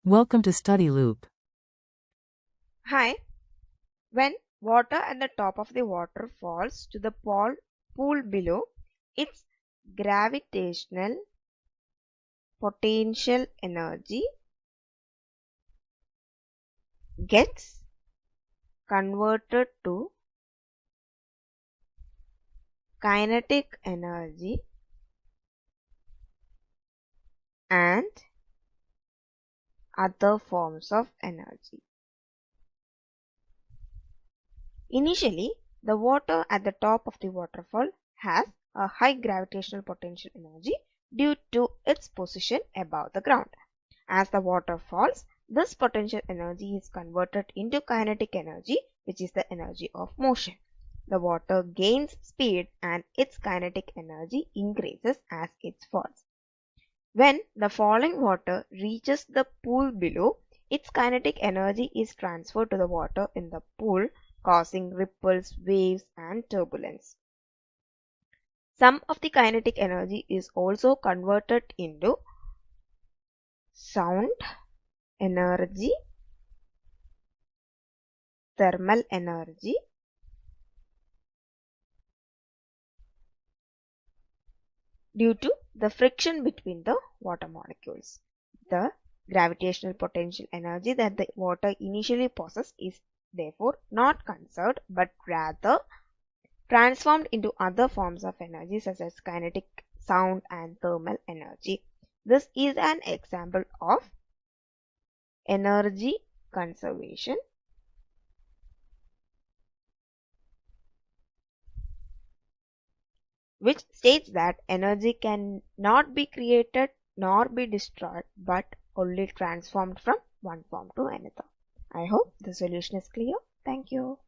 Welcome to Study Loop. Hi. When water at the top of the water falls to the pool below, its gravitational potential energy gets converted to kinetic energy and other forms of energy. Initially, the water at the top of the waterfall has a high gravitational potential energy due to its position above the ground. As the water falls, this potential energy is converted into kinetic energy, which is the energy of motion. The water gains speed and its kinetic energy increases as it falls. When the falling water reaches the pool below, its kinetic energy is transferred to the water in the pool, causing ripples, waves, and turbulence. Some of the kinetic energy is also converted into sound energy, thermal energy, due to the friction between the water molecules. The gravitational potential energy that the water initially possesses is therefore not conserved but rather transformed into other forms of energy such as kinetic, sound, and thermal energy. This is an example of energy conservation, which states that energy can not be created nor be destroyed but only transformed from one form to another. I hope the solution is clear. Thank you.